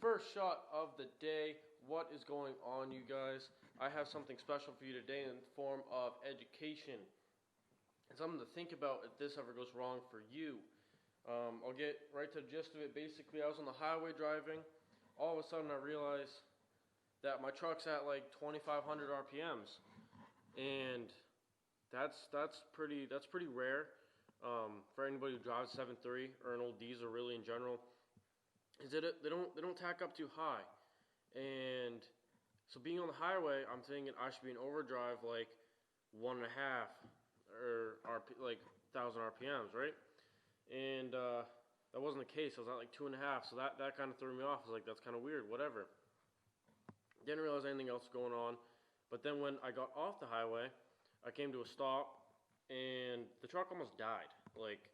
First shot of the day. What is going on, you guys? I have something special for you today in the form of education. And something to think about if this ever goes wrong for you. I'll get right to the gist of it. Basically, I was on the highway driving. All of a sudden, I realized that my truck's at like 2,500 RPMs, and that's pretty rare for anybody who drives 7.3 or an old diesel, really in general. Is that they don't tack up too high, and so being on the highway, I'm thinking I should be in overdrive like 1.5 or like 1,000 RPMs, right? And that wasn't the case. I was at like 2.5, so that kind of threw me off. I was like, that's kind of weird. Whatever. Didn't realize anything else going on. But then when I got off the highway, I came to a stop, and the truck almost died. Like,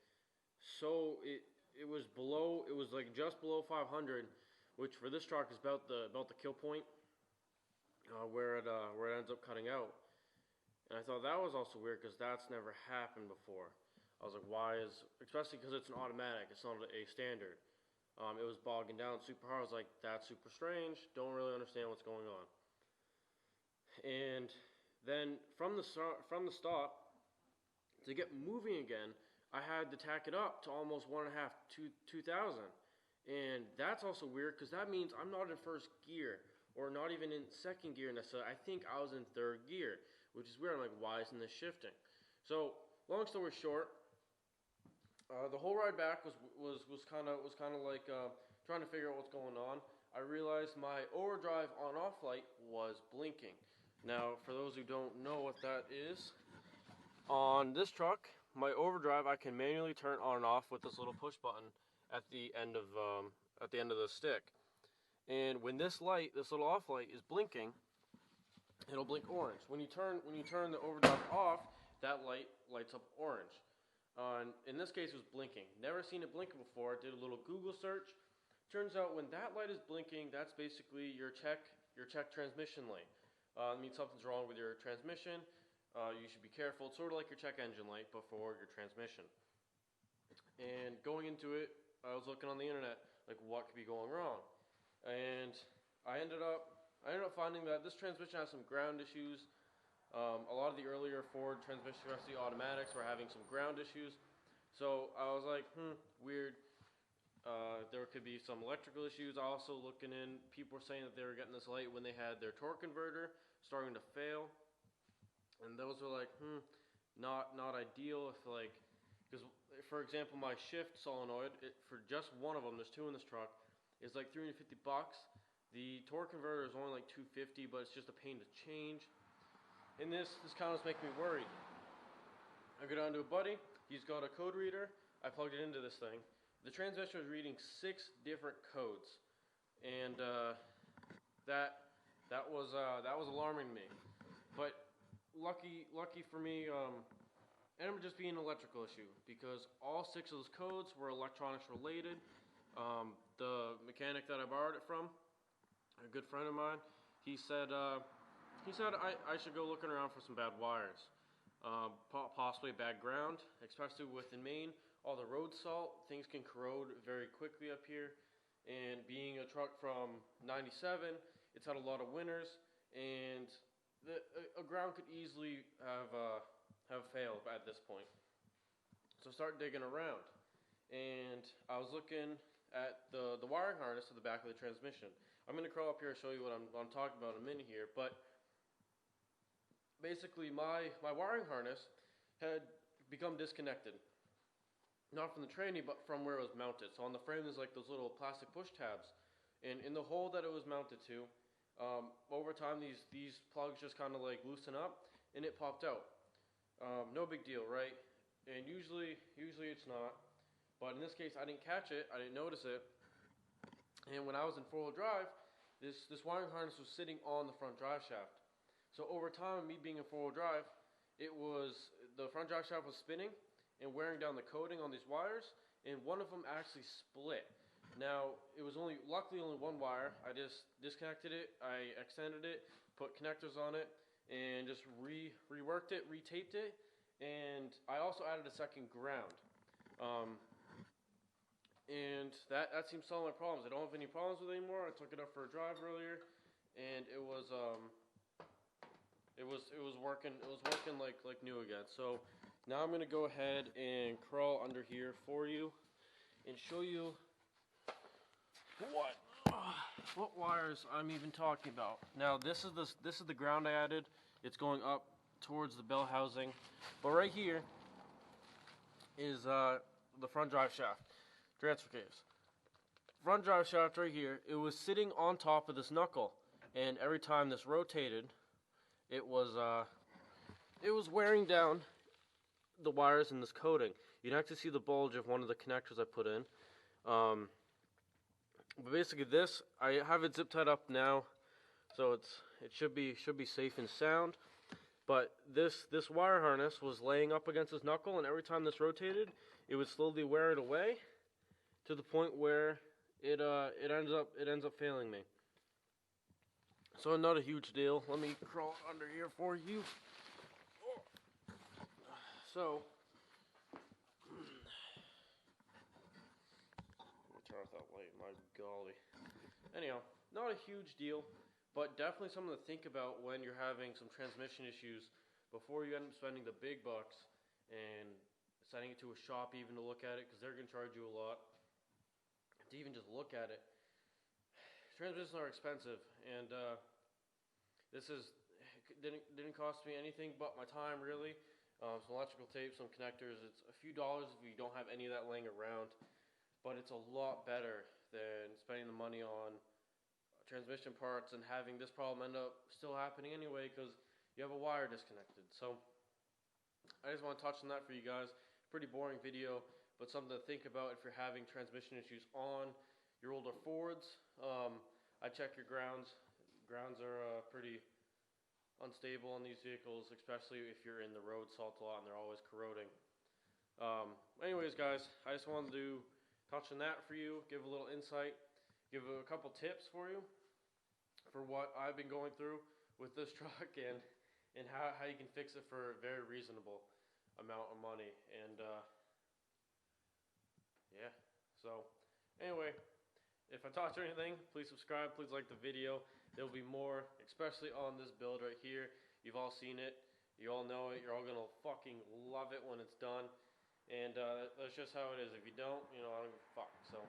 so it was like just below 500, which for this truck is about the kill point, where it ends up cutting out. And I thought that was also weird because that's never happened before. I was like, especially because it's an automatic, it's not a standard. It was bogging down super hard. I was like, that's super strange. Don't really understand what's going on. And then from the stop, to get moving again, I had to tack it up to almost 1.5 to 2,000. And that's also weird because that means I'm not in first gear or not even in second gear necessarily. I think I was in third gear, which is weird. I'm like, why isn't this shifting? So long story short, the whole ride back was kind of like trying to figure out what's going on. I realized my overdrive on-off light was blinking. Now, for those who don't know what that is, on this truck, my overdrive I can manually turn on and off with this little push button at the end of the stick. And when this little off light is blinking, it'll blink orange. When you turn the overdrive off, that light lights up orange. In this case, it was blinking. Never seen it blinking before. Did a little Google search. Turns out when that light is blinking, that's basically your check transmission light. It means something's wrong with your transmission. You should be careful. It's sort of like your check engine light, but for your transmission. And going into it, I was looking on the internet, like what could be going wrong. And I ended up finding that this transmission has some ground issues. A lot of the earlier Ford transmission, especially automatics, were having some ground issues. So I was like, weird. There could be some electrical issues. Also looking in, people were saying that they were getting this light when they had their torque converter starting to fail. And those were like, not ideal. If like, because for example, my shift solenoid, for just one of them, there's two in this truck, is like $350. The torque converter is only like $250, but it's just a pain to change. And this kind of making me worried. I go down to a buddy. He's got a code reader. I plugged it into this thing. The transmission was reading 6 different codes, and that was alarming me. But lucky for me, it ended up just being an electrical issue because all 6 of those codes were electronics related. The mechanic that I borrowed it from, a good friend of mine, he said I should go looking around for some bad wires, possibly bad ground, especially within Maine. All the road salt, things can corrode very quickly up here. And being a truck from '97, it's had a lot of winters, and a ground could easily have failed at this point. So I started digging around, and I was looking at the wiring harness to the back of the transmission. I'm going to crawl up here and show you what I'm talking about in a minute here, but basically my wiring harness had become disconnected. Not from the tranny, but from where it was mounted. So on the frame there's like those little plastic push tabs. And in the hole that it was mounted to, over time these plugs just kind of like loosen up and it popped out. No big deal, right? And usually it's not. But in this case I didn't catch it, I didn't notice it. And when I was in 4-wheel drive, this wiring harness was sitting on the front drive shaft. So over time, me being in 4-wheel drive, the front drive shaft was spinning and wearing down the coating on these wires, and one of them actually split. Now, it was luckily only one wire. I just disconnected it, I extended it, put connectors on it, and just reworked it, retaped it, and I also added a second ground. and that seems to solve my problems. I don't have any problems with it anymore. I took it up for a drive earlier, and it was working. It was working like new again. So now I'm gonna go ahead and crawl under here for you and show you what wires I'm even talking about. Now this is the ground I added. It's going up towards the bell housing, but right here is the front drive shaft, transfer case. Front drive shaft right here. It was sitting on top of this knuckle, and every time this rotated, it was wearing down the wires in this coating. You can actually see the bulge of one of the connectors I put in. But basically this, I have it zip tied up now, so it should be safe and sound. But this wire harness was laying up against this knuckle, and every time this rotated, it would slowly wear it away to the point where it ends up failing me. So not a huge deal. Let me crawl under here for you. So let me turn off that light. My golly. Anyhow, not a huge deal, but definitely something to think about when you're having some transmission issues before you end up spending the big bucks and sending it to a shop even to look at it, because they're going to charge you a lot to even just look at it. Transmissions are expensive, and this didn't cost me anything but my time, really. Some electrical tape, some connectors. It's a few dollars if you don't have any of that laying around, but it's a lot better than spending the money on transmission parts and having this problem end up still happening anyway because you have a wire disconnected. So I just want to touch on that for you guys. Pretty boring video, but something to think about if you're having transmission issues on your older Fords. I check your grounds. Grounds are pretty unstable on these vehicles, especially if you're in the road salt a lot and they're always corroding. Anyways, guys, I just wanted to touch on that for you, give a little insight, give a couple tips for you for what I've been going through with this truck and how you can fix it for a very reasonable amount of money. And yeah, so anyway, if I taught you anything, please subscribe, please like the video. There'll be more, especially on this build right here. You've all seen it, you all know it, you're all gonna fucking love it when it's done. And that's just how it is. If you don't, I don't give a fuck. So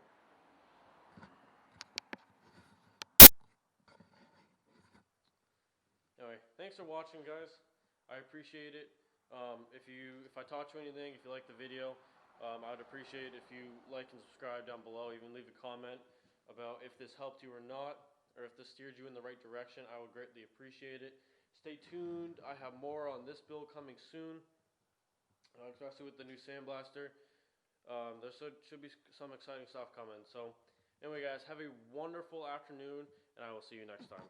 anyway, thanks for watching, guys. I appreciate it. If I taught you anything, if you liked the video, I would appreciate it if you like and subscribe down below. Even leave a comment about if this helped you or not, or if this steered you in the right direction. I would greatly appreciate it. Stay tuned. I have more on this build coming soon, especially with the new sandblaster. There should be some exciting stuff coming. So anyway, guys, have a wonderful afternoon, and I will see you next time.